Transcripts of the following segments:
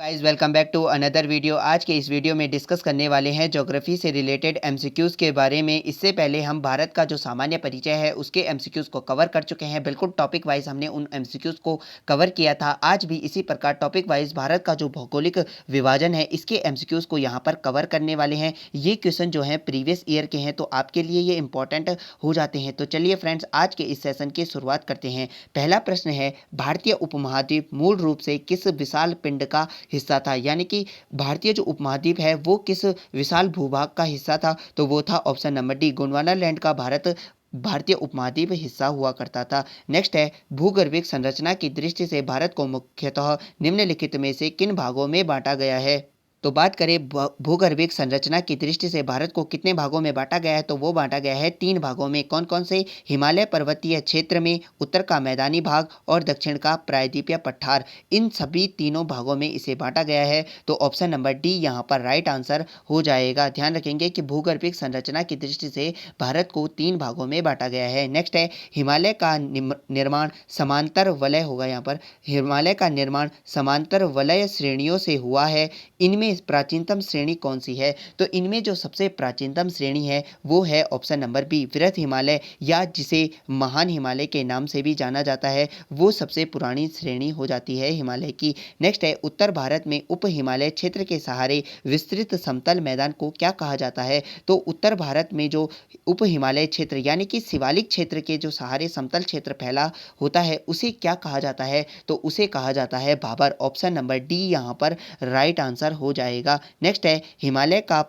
Guys welcome back to another video. आज के इस वीडियो में डिस्कस करने वाले हैं ज्योग्राफी से रिलेटेड एमसीक्यूज़ के बारे में। इससे पहले हम भारत का जो सामान्य परिचय है उसके एमसीक्यूज़ को कवर कर चुके हैं। बिल्कुल टॉपिक वाइज हमने उन एमसीक्यूज़ को कवर किया था। आज भी इसी प्रकार टॉपिक वाइज भारत का जो भौगोलिक विभाजन है इसके एमसीक्यूज़ को यहाँ पर कवर करने वाले हैं। ये क्वेश्चन जो है प्रीवियस ईयर के हैं तो आपके लिए ये इंपॉर्टेंट हो जाते हैं। तो चलिए फ्रेंड्स, आज के इस सेशन की शुरुआत करते हैं। पहला प्रश्न है, भारतीय उपमहाद्वीप मूल रूप से किस विशाल पिंड का हिस्सा था? यानी कि भारतीय जो उपमहाद्वीप है वो किस विशाल भूभाग का हिस्सा था? तो वो था option number D, Gondwana land का भारतीय उपमहाद्वीप हिस्सा हुआ करता था। नेक्स्ट है, भूगर्भिक संरचना की दृष्टि से भारत को मुख्यतः निम्नलिखित में से किन भागों में बांटा गया है? तो बात करें भूगर्भिक संरचना की दृष्टि से भारत को कितने भागों में बांटा गया है, तो वो बांटा गया है 3 भागों में। कौन कौन से? हिमालय पर्वतीय क्षेत्र में, उत्तर का मैदानी भाग और दक्षिण का प्रायद्वीपीय पठार। इन सभी तीनों भागों में इसे बांटा गया है। तो ऑप्शन नंबर डी यहाँ पर राइट आंसर हो जाएगा। ध्यान रखेंगे कि भूगर्भिक संरचना की दृष्टि से भारत को 3 भागों में बांटा गया है। नेक्स्ट है, हिमालय का निर्माण समांतर वलय होगा। यहाँ पर हिमालय का निर्माण समांतर वलय श्रेणियों से हुआ है। इनमें प्राचीनतम श्रेणी कौन सी है? तो इनमें जो सबसे प्राचीनतम श्रेणी है वो है ऑप्शन नंबर बी, वृहद हिमालय, या जिसे महान हिमालय के नाम से भी जाना जाता है। वो सबसे पुरानी श्रेणी हो जाती है हिमालय की। नेक्स्ट है, उत्तर भारत में उप हिमालय क्षेत्र के सहारे विस्तृत समतल मैदान को क्या कहा जाता है? तो उत्तर भारत में जो उप हिमालय क्षेत्र यानी कि शिवालिक क्षेत्र के जो सहारे समतल क्षेत्र फैला होता है उसे क्या कहा जाता है? तो उसे कहा जाता है भाबर। ऑप्शन नंबर डी यहाँ पर राइट आंसर हो जाएगा। नेक्स्ट है, हिमालय का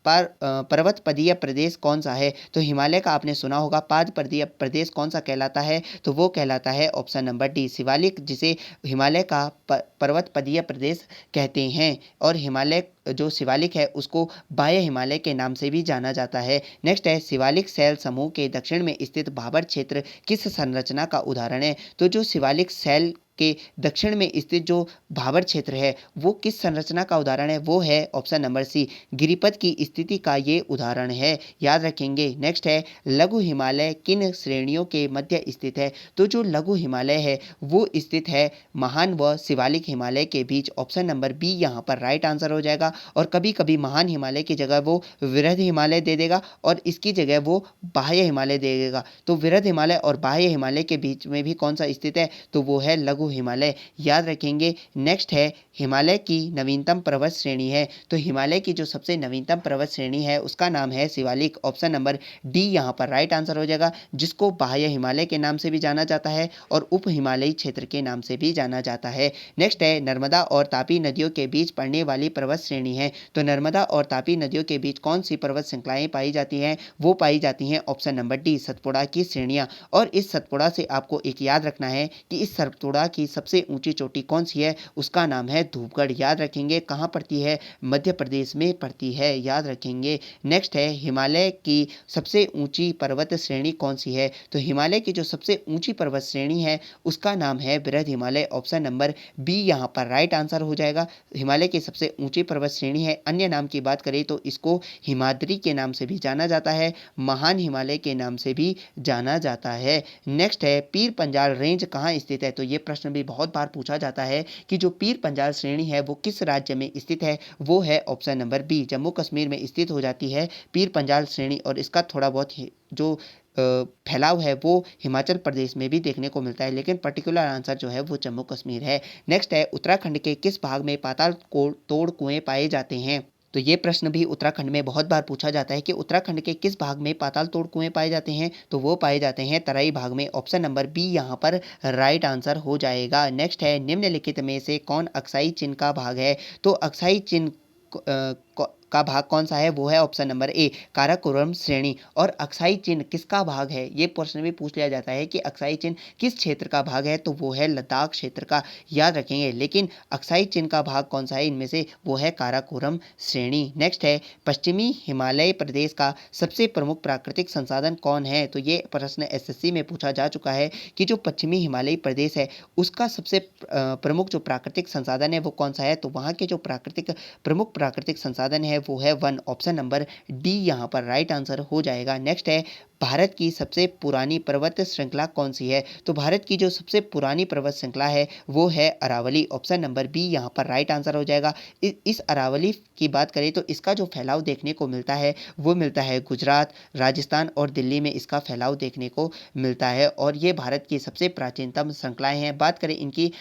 पर्वतपदीय प्रदेश कौन सा है? तो हिमालय का आपने सुना होगा पादपर्दीय प्रदेश कौन सा कहलाता है? तो वो कहलाता है ऑप्शन नंबर डी, शिवालिक, जिसे हिमालय का पर्वतपदीय प्रदेश कहते हैं। और हिमालय जो शिवालिक है उसको बाह्य हिमालय के नाम से भी जाना जाता है। नेक्स्ट है, शिवालिक शैल समूह के दक्षिण में स्थित भाबर क्षेत्र किस संरचना का उदाहरण है? तो जो शिवालिक शैल के दक्षिण में स्थित जो भाबर क्षेत्र है वो किस संरचना का उदाहरण है? वो है ऑप्शन नंबर सी, गिरिपथ की स्थिति का ये उदाहरण है। याद रखेंगे। नेक्स्ट है, लघु हिमालय किन श्रेणियों के मध्य स्थित है? तो जो लघु हिमालय है वो स्थित है महान व शिवालिक हिमालय के बीच। ऑप्शन नंबर बी यहाँ पर राइट आंसर हो जाएगा। और कभी कभी महान हिमालय की जगह वो वृहद हिमालय दे देगा और इसकी जगह वो बाह्य हिमालय दे देगा। तो वृहद हिमालय और बाह्य हिमालय के बीच में भी कौन सा स्थित है? तो वो है लघु हिमालय। याद रखेंगे। नेक्स्ट है, हिमालय की नवीनतम पर्वत श्रेणी है। तो हिमालय की जो सबसे नवीनतम पर्वत श्रेणी है उसका नाम है शिवालिक। ऑप्शन नंबर डी यहाँ पर राइट आंसर हो जाएगा, जिसको बाह्य हिमालय के नाम से भी जाना जाता है और उप हिमालयी क्षेत्र के नाम से भी जाना जाता है। नेक्स्ट है, नर्मदा और तापी नदियों के बीच पड़ने वाली पर्वत श्रेणी है। तो नर्मदा और तापी नदियों के बीच कौन सी पर्वत श्रृंखलाएं पाई जाती हैं? वो पाई जाती हैं ऑप्शन नंबर डी, सतपुड़ा की श्रेणियां। और इस सतपुड़ा से आपको एक याद रखना है कि इस सतपुड़ा की सबसे ऊंची चोटी कौन सी है? उसका नाम है धूपगढ़। याद रखेंगे। कहाँ पड़ती है? मध्य प्रदेश में पड़ती है। याद रखेंगे। नेक्स्ट है, हिमालय की सबसे ऊंची पर्वत श्रेणी कौन सी है? तो हिमालय की जो सबसे ऊंची पर्वत श्रेणी है उसका नाम है वृहद हिमालय। ऑप्शन नंबर बी यहाँ पर राइट आंसर हो जाएगा। हिमालय की सबसे ऊंची पर्वत श्रेणी है। अन्य नाम की बात करें तो इसको हिमाद्री के नाम से भी जाना जाता है, महान हिमालय के नाम से भी जाना जाता है। नेक्स्ट है, पीर पंजाल रेंज कहाँ स्थित है? तो ये प्रश्न भी बहुत बार पूछा जाता है कि जो पीर पंजाल श्रेणी है वो किस राज्य में स्थित है? वो है option number B, Jammu Kashmir में स्थित हो जाती है पीर पंजाल श्रेणी। और इसका थोड़ा बहुत जो फैलाव है वो हिमाचल प्रदेश में भी देखने को मिलता है, लेकिन पर्टिकुलर आंसर जो है वो जम्मू कश्मीर है। नेक्स्ट है, उत्तराखंड के किस भाग में पाताल तोड़ कुएं पाए जाते हैं? तो ये प्रश्न भी उत्तराखंड में बहुत बार पूछा जाता है कि उत्तराखंड के किस भाग में पाताल तोड़ कुएं पाए जाते हैं? तो वो पाए जाते हैं तराई भाग में। ऑप्शन नंबर बी यहाँ पर राइट आंसर हो जाएगा। नेक्स्ट है, निम्नलिखित में से कौन अक्साई चिन्ह का भाग है? तो अक्साई चिन्ह का भाग कौन सा है? वो है ऑप्शन नंबर ए, काराकोरम श्रेणी। और अक्साई चिन्ह किसका भाग है? ये प्रश्न भी पूछ लिया जाता है कि अक्साई चिन्ह किस क्षेत्र का भाग है? तो वो है लद्दाख क्षेत्र का। याद रखेंगे। लेकिन अक्साई चिन्ह का भाग कौन सा है इनमें से? वो है काराकोरम श्रेणी। नेक्स्ट है, पश्चिमी हिमालय प्रदेश का सबसे प्रमुख प्राकृतिक संसाधन कौन है? तो ये प्रश्न एसएससी में पूछा जा चुका है कि जो पश्चिमी हिमालयी प्रदेश है उसका सबसे प्रमुख जो प्राकृतिक संसाधन है वो कौन सा है? तो वहाँ के जो प्रमुख प्राकृतिक संसाधन है वो है 1, ऑप्शन नंबर डी यहाँ पर राइट आंसर हो जाएगा। नेक्स्ट है भारत की सबसे पुरानी पर्वत श्रृंखला कौन सी है? तो भारत की जो सबसे पुरानी पर्वत श्रृंखला है वो है अरावली, ऑप्शन नंबर बी यहाँ पर राइट आंसर हो जाएगा। इस अरावली की बात करें तो इसका जो फैलाव देखने को मिलता है वो मिलता है गुजरात, राजस्थान और दिल्ली में इसका फैलाव देखने को मिलता है और ये भारत की सबसे प्राचीनतम श्रृंखलाएं हैं। बात करें इनकी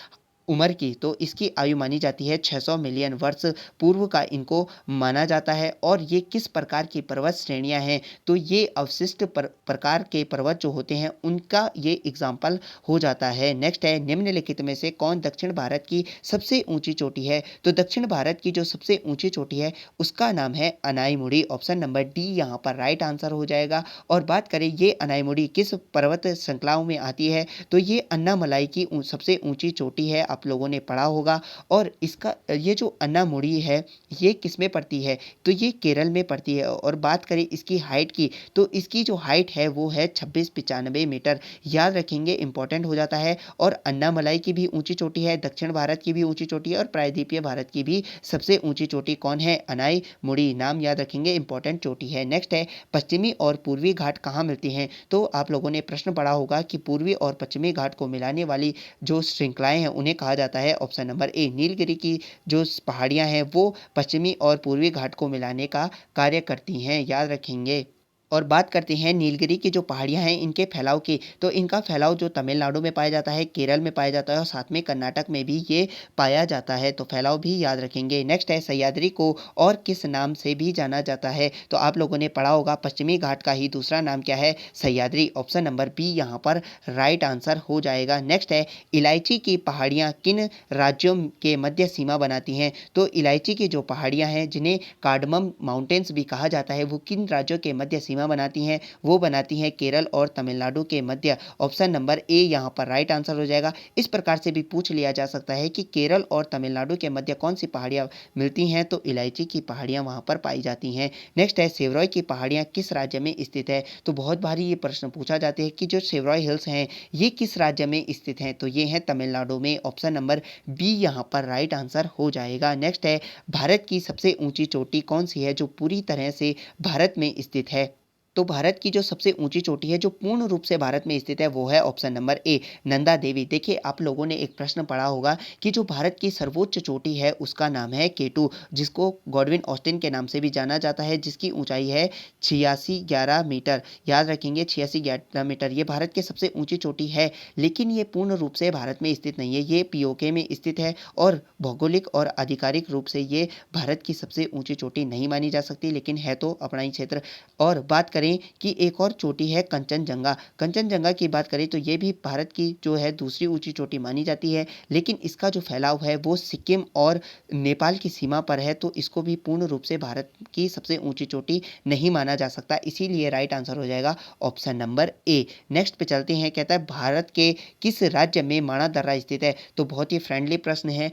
उम्र की तो इसकी आयु मानी जाती है 600 मिलियन वर्ष पूर्व का इनको माना जाता है। और ये किस प्रकार की पर्वत श्रेणियां हैं? तो ये अवशिष्ट प्रकार के पर्वत जो होते हैं उनका ये एग्जाम्पल हो जाता है। नेक्स्ट है निम्नलिखित में से कौन दक्षिण भारत की सबसे ऊंची चोटी है? तो दक्षिण भारत की जो सबसे ऊंची चोटी है उसका नाम है अनाईमुड़ी, ऑप्शन नंबर डी यहाँ पर राइट आंसर हो जाएगा। और बात करें ये अनाईमुड़ी किस पर्वत श्रृंखलाओं में आती है? तो ये अन्नामलाई की सबसे ऊंची चोटी है, आप लोगों ने पढ़ा होगा। और इसका ये जो अन्नामुड़ी है ये किस में पड़ती है? तो ये केरल में पड़ती है। और बात करें इसकी हाइट की तो इसकी जो हाइट है वो है 2695 मीटर, याद रखेंगे इंपॉर्टेंट हो जाता है। और अन्नामलाई की भी ऊंची चोटी है, दक्षिण भारत की भी ऊंची चोटी है और प्रायद्वीपीय भारत की भी सबसे ऊंची चोटी कौन है? अनाईमुड़ी, नाम याद रखेंगे, इंपॉर्टेंट चोटी है। नेक्स्ट है पश्चिमी और पूर्वी घाट कहाँ मिलती हैं? तो आप लोगों ने प्रश्न पढ़ा होगा कि पूर्वी और पश्चिमी घाट को मिलाने वाली जो श्रृंखलाएं हैं उन्हें कहा जाता है, ऑप्शन नंबर ए नीलगिरी की जो पहाड़ियां हैं वो पश्चिमी और पूर्वी घाट को मिलाने का कार्य करती हैं, याद रखेंगे। और बात करते हैं नीलगिरी की जो पहाड़ियां हैं इनके फैलाव की, तो इनका फैलाव जो तमिलनाडु में पाया जाता है, केरल में पाया जाता है और साथ में कर्नाटक में भी ये पाया जाता है, तो फैलाव भी याद रखेंगे। नेक्स्ट है सह्याद्री को और किस नाम से भी जाना जाता है? तो आप लोगों ने पढ़ा होगा पश्चिमी घाट का ही दूसरा नाम क्या है? सह्याद्री, ऑप्शन नंबर बी यहाँ पर राइट आंसर हो जाएगा। नेक्स्ट है इलायची की पहाड़ियाँ किन राज्यों के मध्य सीमा बनाती हैं? तो इलायची की जो पहाड़ियाँ हैं जिन्हें कार्डमम माउंटेन्स भी कहा जाता है वो किन राज्यों के मध्य सीमा बनाती हैं? वो बनाती हैं केरल और तमिलनाडु के मध्य, ऑप्शन नंबर ए यहाँ पर राइट आंसर हो जाएगा। इस प्रकार से भी पूछ लिया जा सकता है कि केरल और तमिलनाडु के मध्य कौन सी पहाड़ियाँ मिलती हैं? तो इलायची की पहाड़ियाँ वहाँ पर पाई जाती हैं। नेक्स्ट है सेवरॉय की पहाड़ियाँ किस राज्य में स्थित है? तो बहुत बारी ये प्रश्न पूछा जाता है कि जो सेवरॉय हिल्स हैं ये किस राज्य में स्थित हैं? तो ये है तमिलनाडु में, ऑप्शन नंबर बी यहाँ पर राइट आंसर हो जाएगा। नेक्स्ट है भारत की सबसे ऊंची चोटी कौन सी है जो पूरी तरह से भारत में स्थित है? तो भारत की जो सबसे ऊंची चोटी है जो पूर्ण रूप से भारत में स्थित है वो है option number A Nanda Devi. देखिए आप लोगों ने एक प्रश्न पढ़ा होगा कि जो भारत की सर्वोच्च चोटी है उसका नाम है K2, जिसको गॉडविन ऑस्टिन के नाम से भी जाना जाता है, जिसकी ऊंचाई है 8611 मीटर, याद रखेंगे 8611 मीटर। ये भारत की सबसे ऊंची चोटी है लेकिन ये पूर्ण रूप से भारत में स्थित नहीं है, ये पीओके में स्थित है और भौगोलिक और आधिकारिक रूप से ये भारत की सबसे ऊंची चोटी नहीं मानी जा सकती, लेकिन है तो अपना ही क्षेत्र। और बात करें कि एक और चोटी है कंचनजंगा, कंचनजंगा की बात करें तो ये भी भारत की जो है दूसरी ऊंची चोटी मानी जाती है, लेकिन इसका जो फैलाव है वो सिक्किम और नेपाल की सीमा पर है, तो इसको भी पूर्ण रूप से भारत की सबसे ऊंची चोटी नहीं माना जा सकता, इसीलिए राइट आंसर हो जाएगा ऑप्शन नंबर ए। नेक्स्ट पे चलते हैं, कहता है भारत के किस राज्य में माणा दर्रा स्थित है? तो बहुत ही फ्रेंडली प्रश्न है।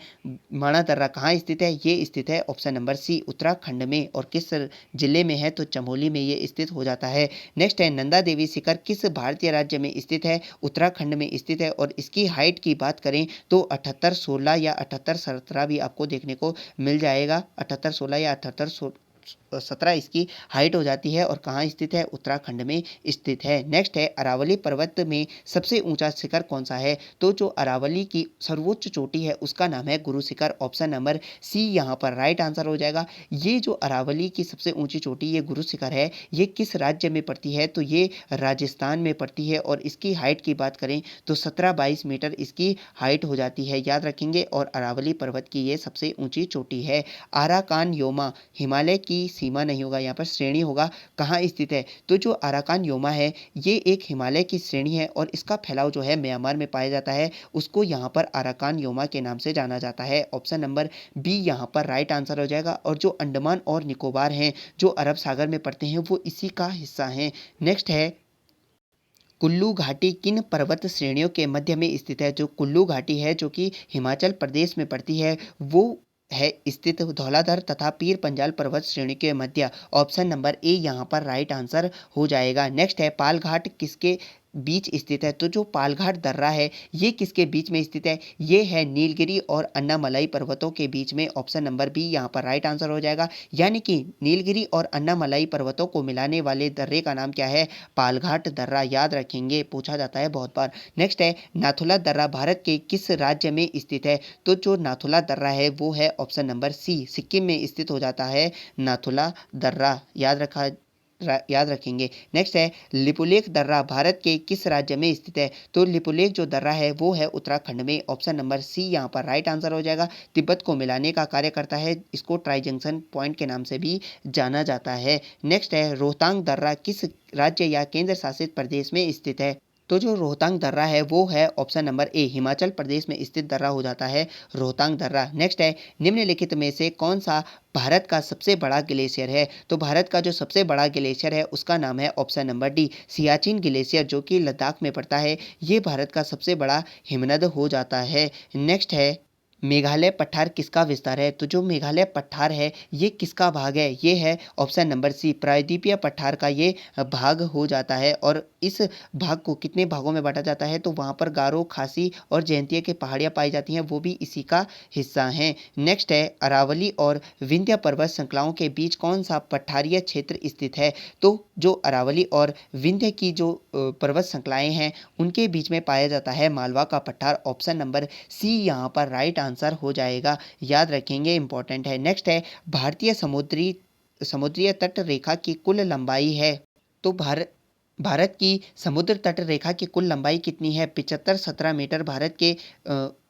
माणा दर्रा कहाँ स्थित है? ये स्थित है ऑप्शन नंबर सी उत्तराखंड में, और किस जिले में है? तो चमोली में ये स्थित हो जाता है। नेक्स्ट है नंदा देवी शिखर किस भारतीय राज्य में स्थित है? उत्तराखंड में स्थित है और इसकी हाइट की बात करें तो 7816 या 7817 भी आपको देखने को मिल जाएगा। 7816 या 7817 इसकी हाइट हो जाती है और कहाँ स्थित है? उत्तराखंड में स्थित है। नेक्स्ट है अरावली पर्वत में सबसे ऊंचा शिखर कौन सा है? तो जो अरावली की सर्वोच्च चोटी है उसका नाम है Guru Shikhar, option number C यहाँ पर राइट आंसर हो जाएगा। ये जो अरावली की सबसे ऊंची चोटी ये गुरु शिखर है ये किस राज्य में पड़ती है? तो ये राजस्थान में पड़ती है और इसकी हाइट की बात करें तो 17-22 मीटर इसकी हाइट हो जाती है, याद रखेंगे। और अरावली पर्वत की ये सबसे ऊंची चोटी है। आराकान योमा हिमालय की सीमा नहीं होगा, यहाँ पर श्रेणी होगा, कहाँ स्थित है? तो जो अराकान योमा है ये एक हिमालय की श्रेणी है और इसका फैलाव जो है म्यांमार में पाया जाता है, उसको यहाँ पर अराकान योमा के नाम से जाना जाता है, ऑप्शन नंबर बी यहाँ पर राइट आंसर हो जाएगा। और जो अंडमान और निकोबार हैं जो अरब सागर में पड़ते हैं वो इसी का हिस्सा हैं। नेक्स्ट है कुल्लू घाटी किन पर्वत श्रेणियों के मध्य में स्थित है? जो कुल्लू घाटी है जो कि हिमाचल प्रदेश में पड़ती है वो है स्थित धौलाधर तथा पीर पंजाल पर्वत श्रेणी के मध्य, ऑप्शन नंबर ए यहाँ पर राइट आंसर हो जाएगा। नेक्स्ट है पाल घाट किसके बीच स्थित है? तो जो पालघाट दर्रा है ये किसके बीच में स्थित है? ये है नीलगिरी और अन्नामलाई पर्वतों के बीच में। ऑप्शन नंबर बी यहाँ पर राइट आंसर हो जाएगा। यानी कि नीलगिरी और अन्नामलाई पर्वतों को मिलाने वाले दर्रे का नाम क्या है? पालघाट दर्रा। याद रखेंगे, पूछा जाता है बहुत बार। नेक्स्ट है नाथुला दर्रा भारत के किस राज्य में स्थित है? तो जो नाथुला दर्रा है वो है ऑप्शन नंबर सी, सिक्किम में स्थित हो जाता है नाथुला दर्रा। याद रखेंगे। नेक्स्ट है लिपुलेख दर्रा भारत के किस राज्य में स्थित है? तो लिपुलेख जो दर्रा है वो है उत्तराखंड में। ऑप्शन नंबर सी यहाँ पर राइट आंसर हो जाएगा। तिब्बत को मिलाने का कार्य करता है, इसको ट्राई जंक्शन पॉइंट के नाम से भी जाना जाता है। नेक्स्ट है रोहतांग दर्रा किस राज्य या केंद्र शासित प्रदेश में स्थित है? तो जो रोहतांग दर्रा है वो है option number A, Himachal Pradesh में स्थित दर्रा हो जाता है रोहतांग दर्रा। नेक्स्ट है निम्नलिखित में से कौन सा भारत का सबसे बड़ा ग्लेशियर है? तो भारत का जो सबसे बड़ा ग्लेशियर है उसका नाम है option number D, Siachen glacier, जो कि लद्दाख में पड़ता है। ये भारत का सबसे बड़ा हिमनद हो जाता है। नेक्स्ट है मेघालय पठार किसका विस्तार है? तो जो मेघालय पठार है ये किसका भाग है? ये है ऑप्शन नंबर सी, प्रायद्वीपीय पठार का ये भाग हो जाता है। और इस भाग को कितने भागों में बांटा जाता है? तो वहाँ पर गारो, खासी और जयंतिया की पहाड़ियाँ पाई जाती हैं, वो भी इसी का हिस्सा हैं। नेक्स्ट है अरावली और विंध्य पर्वत श्रृंखलाओं के बीच कौन सा पठारीय क्षेत्र स्थित है? तो जो अरावली और विंध्य की जो पर्वत श्रृंखलाएं हैं उनके बीच में पाया जाता है मालवा का पठार। ऑप्शन नंबर सी यहाँ पर राइट आंसर हो जाएगा। याद रखेंगे, इंपॉर्टेंट है। नेक्स्ट है भारतीय समुद्रीय तट रेखा की कुल लंबाई है? तो भारत की समुद्र तट रेखा की कुल लंबाई कितनी है? 75-17 मीटर भारत के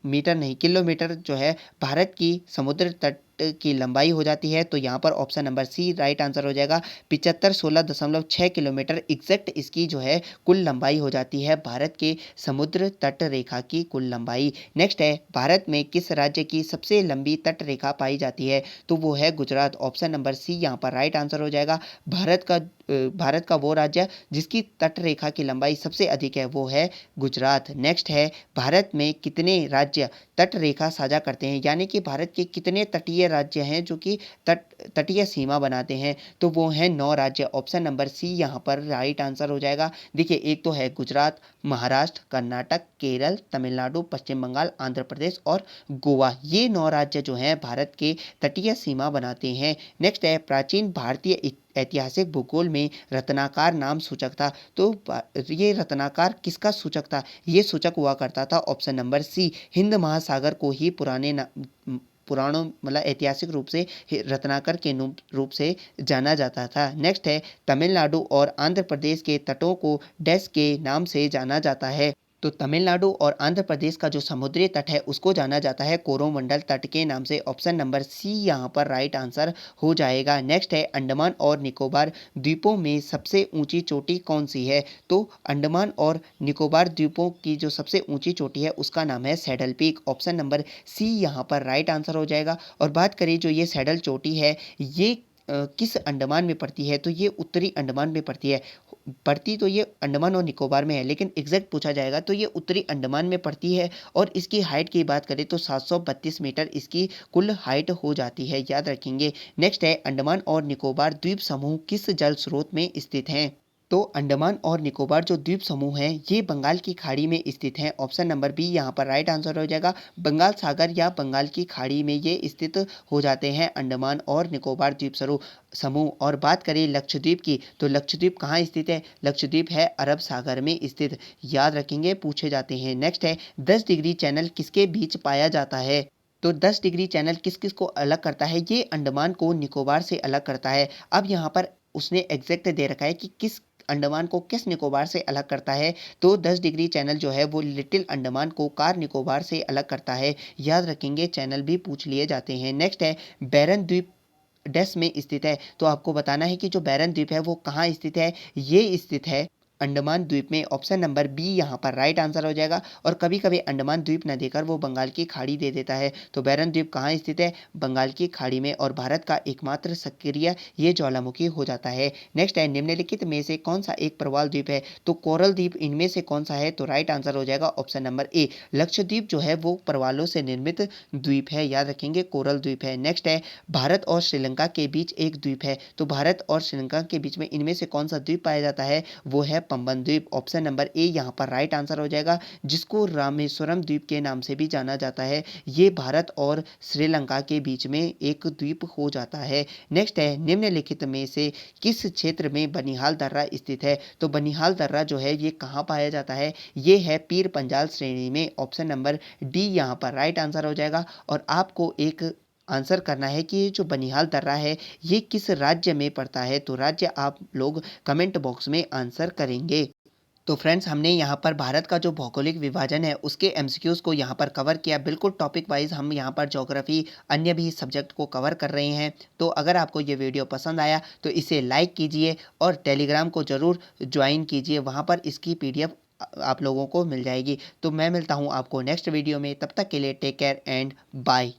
मीटर नहीं, किलोमीटर जो है भारत की समुद्र तट की लंबाई हो जाती है। तो यहाँ पर option number C right answer हो जाएगा। 75-16.6 किलोमीटर एग्जैक्ट इसकी जो है कुल लंबाई हो जाती है, भारत के समुद्र तट रेखा की कुल लंबाई। नेक्स्ट है भारत में किस राज्य की सबसे लंबी तट रेखा पाई जाती है? तो वो है गुजरात। ऑप्शन नंबर सी यहाँ पर राइट आंसर हो जाएगा। भारत का वो राज्य जिसकी तट रेखा की लंबाई सबसे अधिक है वो है गुजरात। नेक्स्ट है भारत में कितने राज्य तट रेखा साझा करते हैं? यानी कि भारत के कितने तटीय राज्य हैं जो कि तटीय सीमा बनाते हैं? तो वो हैं 9 राज्य। ऑप्शन नंबर सी यहाँ पर राइट आंसर हो जाएगा। देखिए, एक तो है गुजरात, महाराष्ट्र, कर्नाटक, केरल, तमिलनाडु, पश्चिम बंगाल, आंध्र प्रदेश और गोवा। ये 9 राज्य जो हैं भारत के तटीय सीमा बनाते हैं। नेक्स्ट है प्राचीन भारतीय ऐतिहासिक भूगोल में रत्नाकर नाम सूचक था। तो ये रत्नाकर किसका सूचक था? ये सूचक हुआ करता था ऑप्शन नंबर सी, हिंद महासागर को ही पुराणों मतलब ऐतिहासिक रूप से रत्नाकर के रूप से जाना जाता था। नेक्स्ट है तमिलनाडु और आंध्र प्रदेश के तटों को डैश के नाम से जाना जाता है? तो तमिलनाडु और आंध्र प्रदेश का जो समुद्री तट है उसको जाना जाता है कोरोमंडल तट के नाम से। ऑप्शन नंबर सी यहाँ पर राइट आंसर हो जाएगा। नेक्स्ट है अंडमान और निकोबार द्वीपों में सबसे ऊंची चोटी कौन सी है? तो अंडमान और निकोबार द्वीपों की जो सबसे ऊंची चोटी है उसका नाम है saddle peak. Option number C यहाँ पर राइट आंसर हो जाएगा। और बात करें जो ये सैडल चोटी है ये किस अंडमान में पड़ती है? तो ये उत्तरी अंडमान में पड़ती है। पड़ती तो ये अंडमान और निकोबार में है, लेकिन एग्जैक्ट पूछा जाएगा तो ये उत्तरी अंडमान में पड़ती है। और इसकी हाइट की बात करें तो 732 मीटर इसकी कुल हाइट हो जाती है। याद रखेंगे। नेक्स्ट है अंडमान और निकोबार द्वीप समूह किस जल स्रोत में स्थित हैं? तो अंडमान और निकोबार जो द्वीप समूह हैं ये बंगाल की खाड़ी में स्थित हैं। ऑप्शन नंबर बी यहाँ पर राइट आंसर हो जाएगा। बंगाल सागर या बंगाल की खाड़ी में ये स्थित हो जाते हैं अंडमान और निकोबार द्वीप समूह। और बात करें लक्षद्वीप की, तो लक्षद्वीप कहाँ स्थित है? लक्षद्वीप है अरब सागर में स्थित। याद रखेंगे, पूछे जाते हैं। नेक्स्ट है 10 डिग्री चैनल किसके बीच पाया जाता है? तो 10 डिग्री चैनल किस किस को अलग करता है? ये अंडमान को निकोबार से अलग करता है। अब यहाँ पर उसने एग्जैक्ट दे रखा है कि किस अंडमान को किस निकोबार से अलग करता है। तो 10 डिग्री चैनल जो है वो लिटिल अंडमान को कार निकोबार से अलग करता है। याद रखेंगे, चैनल भी पूछ लिए जाते हैं। नेक्स्ट है बैरन द्वीप डैश में स्थित है? तो आपको बताना है कि जो बैरन द्वीप है वो कहाँ स्थित है। ये स्थित है अंडमान द्वीप में। ऑप्शन नंबर बी यहाँ पर राइट आंसर हो जाएगा। और कभी कभी अंडमान द्वीप न देकर वो बंगाल की खाड़ी दे देता है। तो बैरन द्वीप कहाँ स्थित है? बंगाल की खाड़ी में। और भारत का एकमात्र सक्रिय ये ज्वालामुखी हो जाता है। नेक्स्ट है निम्नलिखित में से कौन सा एक प्रवाल द्वीप है? तो कोरल द्वीप इनमें से कौन सा है? तो राइट आंसर हो जाएगा ऑप्शन नंबर ए, लक्षद्वीप जो है वो प्रवालों से निर्मित द्वीप है। याद रखेंगे, कोरल द्वीप है। नेक्स्ट है भारत और श्रीलंका के बीच एक द्वीप है। तो भारत और श्रीलंका के बीच में इनमें से कौन सा द्वीप पाया जाता है? वो है पंबन द्वीप। ऑप्शन नंबर ए यहाँ पर राइट आंसर हो जाएगा, जिसको रामेश्वरम द्वीप के नाम से भी जाना जाता है। ये भारत और श्रीलंका के बीच में एक द्वीप हो जाता है। नेक्स्ट है, निम्नलिखित में से किस क्षेत्र में बनिहाल दर्रा स्थित है? तो बनिहाल दर्रा जो है ये कहाँ पाया जाता है? ये है पीर पंजाल श्रेणी में। ऑप्शन नंबर डी यहाँ पर राइट आंसर हो जाएगा। और आपको एक आंसर करना है कि ये जो बनिहाल दर्रा है ये किस राज्य में पड़ता है? तो राज्य आप लोग कमेंट बॉक्स में आंसर करेंगे। तो फ्रेंड्स, हमने यहाँ पर भारत का जो भौगोलिक विभाजन है उसके एमसीक्यूज़ को यहाँ पर कवर किया। बिल्कुल टॉपिक वाइज हम यहाँ पर ज्योग्राफी अन्य भी सब्जेक्ट को कवर कर रहे हैं। तो अगर आपको ये वीडियो पसंद आया तो इसे लाइक कीजिए और टेलीग्राम को ज़रूर ज्वाइन कीजिए, वहाँ पर इसकी पीडीएफ आप लोगों को मिल जाएगी। तो मैं मिलता हूँ आपको नेक्स्ट वीडियो में, तब तक के लिए टेक केयर एंड बाय।